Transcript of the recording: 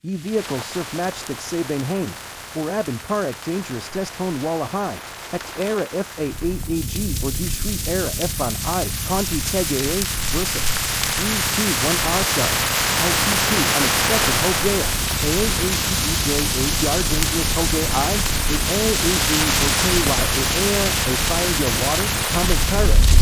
Ye vehicle surf matchstick se ben hain. Or abin parek dangerous test hone walla high. Act era fa8ag or Dusri era f1 I. Conti tege a versa. 3-2-1 Oscar. IC2 unexpected hogea. A yard dangerous hoge I. A okay y a air a fire your water. Comment karo.